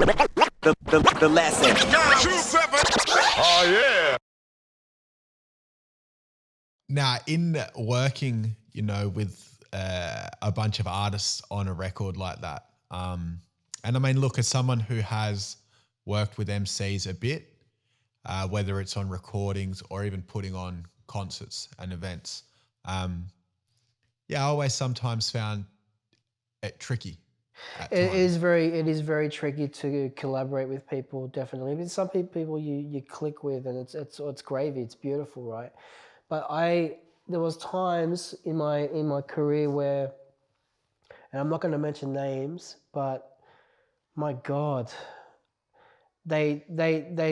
the lesson. Oh yeah. Now, in working, with a bunch of artists on a record like that, and I mean, look, as someone who has worked with MCs a bit, whether it's on recordings or even putting on concerts and events, I always sometimes found it tricky. It is very tricky to collaborate with people, definitely. I mean, some people you click with and it's gravy, it's beautiful, right? But there was times in my career where, and I'm not going to mention names, but my God, they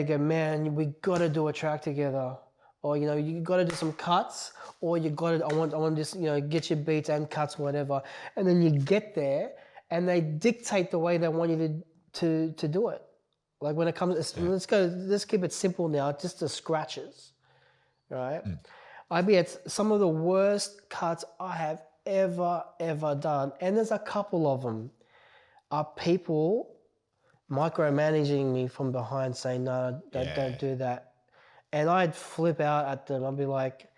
go, man, we got to do a track together, or you got to do some cuts, or I want to just get your beats and cuts, whatever, and then you get there and they dictate the way they want you to do it. Like when it comes, let's keep it simple now, just the scratches, right? I be at some of the worst cuts I have ever done, and there's a couple of them, are people micromanaging me from behind, saying, no, don't do that. And I'd flip out at them. I'd be like,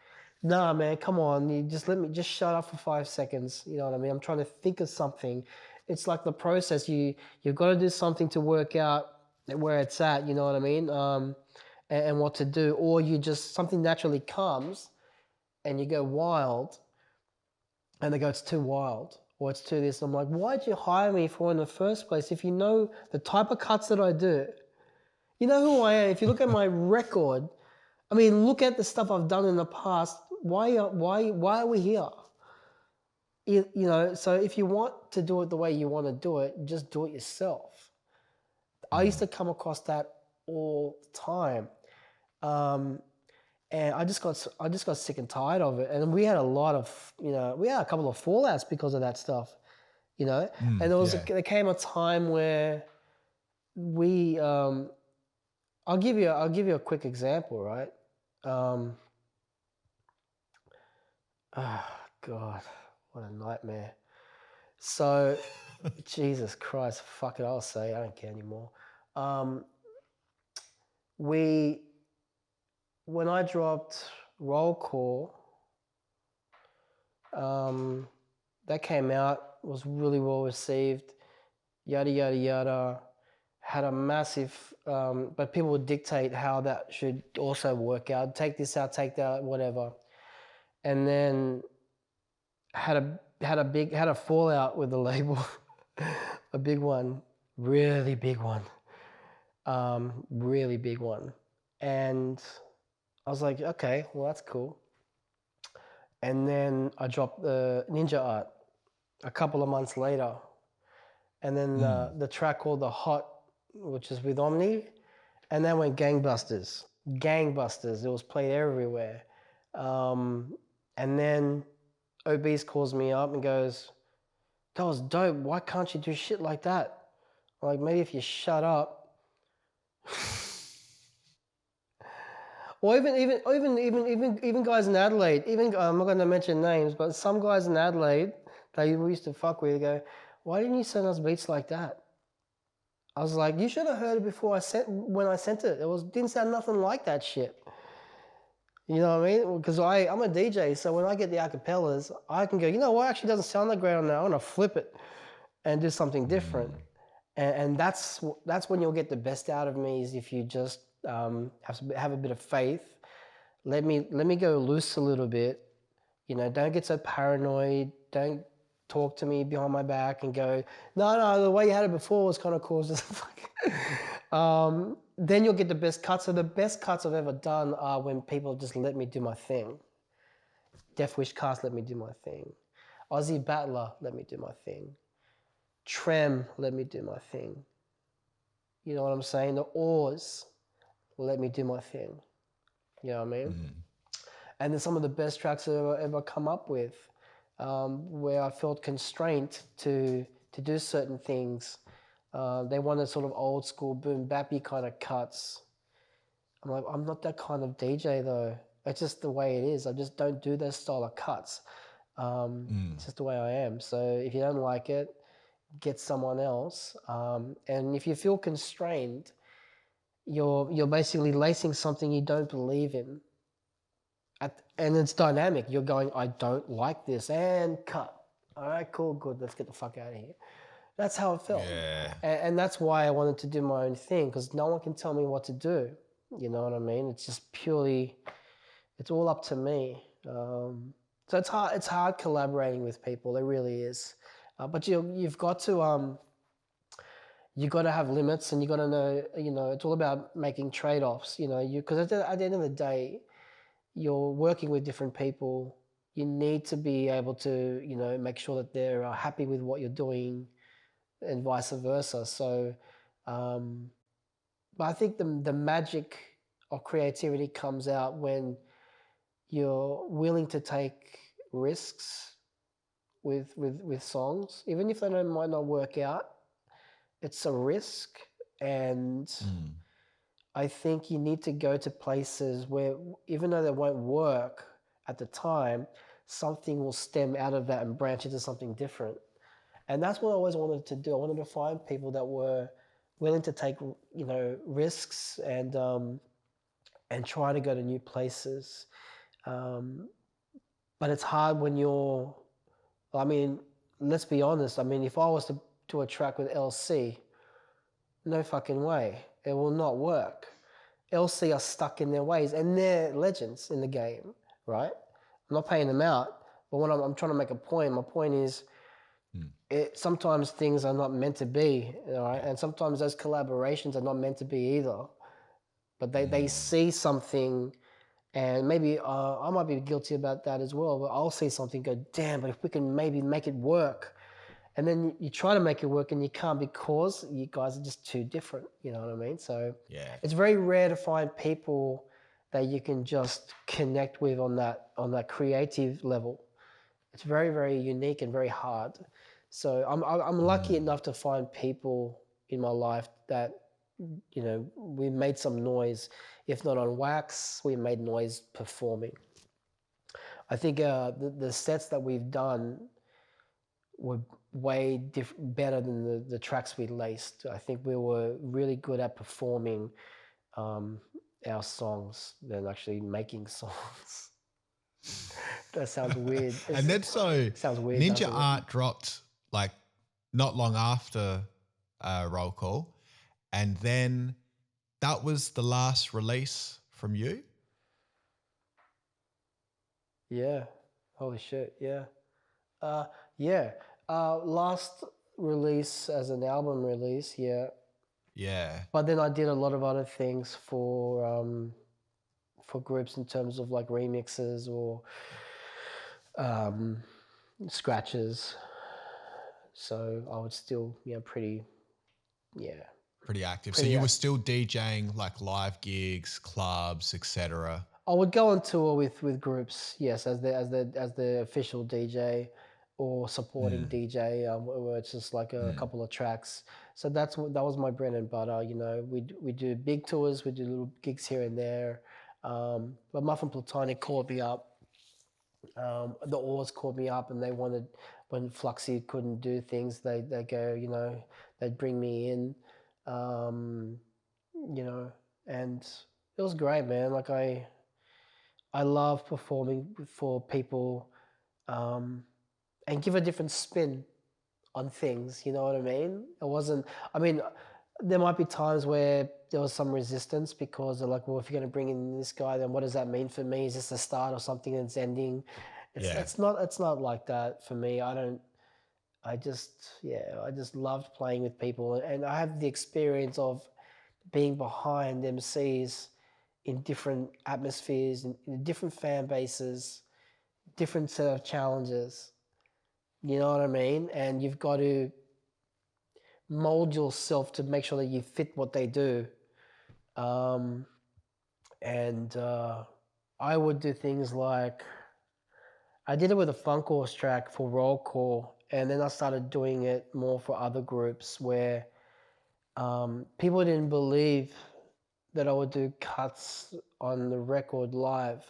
nah, man, come on. You just shut up for 5 seconds. You know what I mean? I'm trying to think of something. It's like the process. You've got to do something to work out where it's at, you know what I mean? And what to do. Or something naturally comes and you go wild and they go, it's too wild. Or it's too this. I'm like, why'd you hire me for in the first place if you know the type of cuts that I do? You know who I am. If you look at my record, I mean, look at the stuff I've done in the past. Why are we here? So if you want to do it the way you want to do it, just do it yourself. I used to come across that all the time. And I just got sick and tired of it. And we had a lot of, we had a couple of fallouts because of that stuff, and there came a time where we, I'll give you a quick example, right? Oh God, what a nightmare. So, Jesus Christ, fuck it, I'll say, I don't care anymore. When I dropped Roll Call, that came out, was really well received, yada, yada, yada, had a massive, but people would dictate how that should also work out. Take this out, take that, whatever. And then had a fallout with the label, a big one, really big one. Really big one. And I was like, okay, well, that's cool. And then I dropped the Ninja Art a couple of months later. And then the track called The Hot, which is with Omni, and that went gangbusters. Gangbusters. It was played everywhere. And then Obese calls me up and goes, that was dope. Why can't you do shit like that? I'm like, maybe if you shut up. Or even guys in Adelaide, I'm not going to mention names, but some guys in Adelaide that we used to fuck with go, why didn't you send us beats like that? I was like, you should have heard it before when I sent it. Didn't sound nothing like that shit. You know what I mean? Because I'm a DJ, so when I get the acapellas, I can go, you know what, actually doesn't sound that great on that. I want to flip it and do something different. And that's when you'll get the best out of me, is if you just have a bit of faith. Let me go loose a little bit. Don't get so paranoid. Don't talk to me behind my back and go, no, the way you had it before was kind of cool. Then you'll get the best cuts. So the best cuts I've ever done are when people just let me do my thing. Death Wish Cast, let me do my thing. Aussie Battler, let me do my thing. Trem, let me do my thing. You know what I'm saying? The Oars, let me do my thing. You know what I mean? And then some of the best tracks I've ever come up with, where I felt constrained to do certain things. They wanted sort of old school boom bappy kind of cuts. I'm like, I'm not that kind of DJ though. It's just the way it is. I just don't do those style of cuts. It's just the way I am. So if you don't like it, get someone else. And if you feel constrained, you're basically lacing something you don't believe in. And it's dynamic. You're going, I don't like this, and cut. All right, cool, good. Let's get the fuck out of here. That's how it felt. Yeah. And that's why I wanted to do my own thing, because no one can tell me what to do. You know what I mean? It's just purely, it's all up to me. So it's hard. It's hard collaborating with people. It really is. But you've got to you got to have limits, and you got to know. You know, it's all about making trade-offs. You know, because at the end of the day, you're working with different people. You need to be able to, you know, make sure that they're happy with what you're doing, and vice versa. So, but I think the magic of creativity comes out when you're willing to take risks with songs, even if they might not work out. It's a risk, and I think you need to go to places where, even though they won't work at the time, something will stem out of that and branch into something different. And that's what I always wanted to do. I wanted to find people that were willing to take, you know, risks and try to go to new places. But it's hard when you're, I mean, let's be honest. I mean, if I was to do a track with LC, no fucking way. It will not work. LC are stuck in their ways, and they're legends in the game, right? I'm not paying them out, but when I'm trying to make a point, my point is, sometimes things are not meant to be, right? And sometimes those collaborations are not meant to be either. But they see something, and maybe I might be guilty about that as well, but I'll see something, go, damn, but if we can maybe make it work. And then you try to make it work and you can't, because you guys are just too different, you know what I mean? So Yeah. it's very rare to find people that you can just connect with on that creative level. It's very, very unique and very hard. So I'm lucky enough to find people in my life that, you know, we made some noise. If not on wax, we made noise performing. I think the sets that we've done were way better than the tracks we laced. I think we were really good at performing our songs than actually making songs. That sounds weird. And then so Sounds weird, Ninja doesn't it? Art dropped like not long after Roll Call, and then that was the last release from you. Yeah. Holy shit. Yeah. Yeah. Last release as an album release. Yeah. Yeah. But then I did a lot of other things for groups in terms of like remixes or scratches. So I would still, pretty Pretty active. So Pretty you were active. still DJing like live gigs, clubs, etc. I would go on tour with groups, yes, as the official DJ or supporting DJ, where it's just like a couple of tracks. So that was my bread and butter. You know, we do big tours, we do little gigs here and there. But Muffin Platonic called me up. The Oars called me up, and they wanted, when Fluxy couldn't do things, they go, you know, they'd bring me in, you know, and it was great, man. Like I love performing for people, and give a different spin on things. You know what I mean? It wasn't. I mean, there might be times where there was some resistance because they're like, well, if you're going to bring in this guy, then what does that mean for me? Is this the start of something that's ending? It's not like that for me. I just loved playing with people, and I have the experience of being behind MCs in different atmospheres, in different fan bases, different set of challenges. You know what I mean? And you've got to mold yourself to make sure that you fit what they do. And I would do things like, I did it with a Funk Horse track for Roll Call, and then I started doing it more for other groups where people didn't believe that I would do cuts on the record live.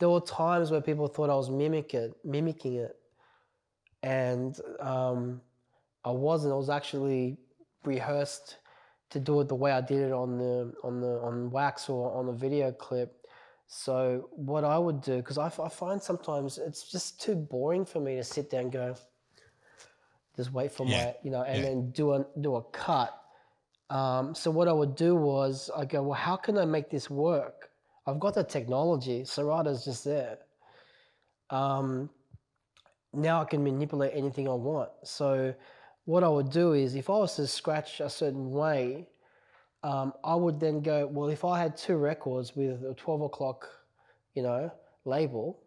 There were times where people thought I was mimicking it, and I wasn't. I was actually rehearsed to do it the way I did it on wax or on a video clip. So what I would do, because I find sometimes it's just too boring for me to sit there and go, just wait for my, and then do a cut. So what I would do was I go, well, how can I make this work? I've got the technology. Serrata's just there. Now I can manipulate anything I want. So what I would do is if I was to scratch a certain way, I would then go, well, if I had 2 records with a 12 o'clock, label,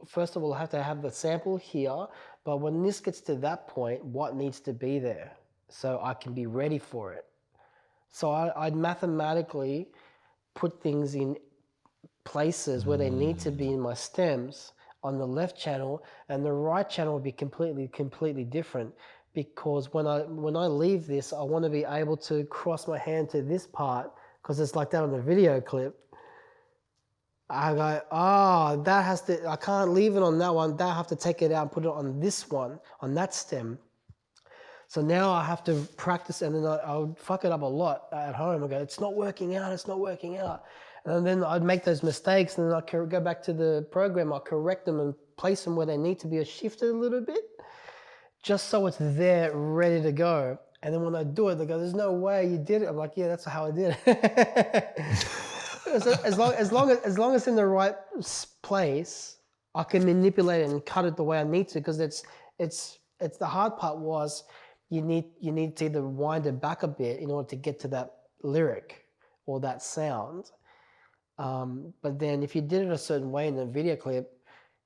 first of all, I have to have the sample here, but when this gets to that point, what needs to be there so I can be ready for it? So I'd mathematically put things in places where they need to be in my stems on the left channel, and the right channel would be completely different, because when I leave this, I want to be able to cross my hand to this part, because it's like that on the video clip. I go, that has to, I can't leave it on that one, I have to take it out and put it on this one, on that stem. So now I have to practice, and then I would fuck it up a lot at home. I go, it's not working out. And then I'd make those mistakes, and then I'd go back to the program, I'll correct them and place them where they need to be shifted a little bit, just so it's there, ready to go. And then when I do it, they go, there's no way you did it. I'm like, yeah, that's how I did it. So as long as it's in the right place, I can manipulate it and cut it the way I need to, because it's the hard part was you need to either wind it back a bit in order to get to that lyric or that sound. But then if you did it a certain way in the video clip,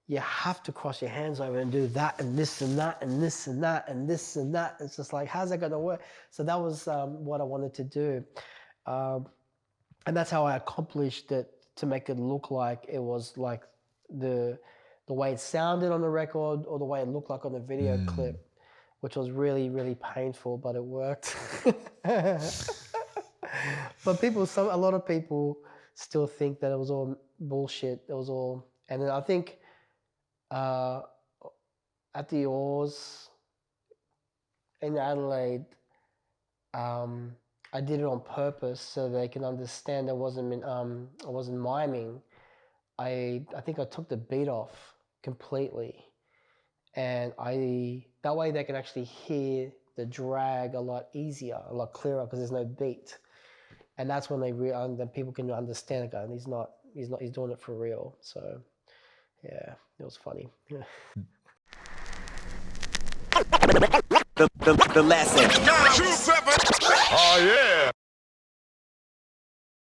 you have to cross your hands over and do that and this and that and this and that and this and that. It's just like, how's that going to work? So that was what I wanted to do. And that's how I accomplished it, to make it look like it was like the way it sounded on the record or the way it looked like on the video clip, which was really, really painful, but it worked. But a lot of people still think that it was all bullshit. It was all, and then I think at the Oars in Adelaide, I did it on purpose so they can understand I wasn't miming. I think I took the beat off completely, and that way they can actually hear the drag a lot easier, a lot clearer, because there's no beat. And that's when then people can understand it. He's doing it for real. So yeah, it was funny. The lesson. 2-7.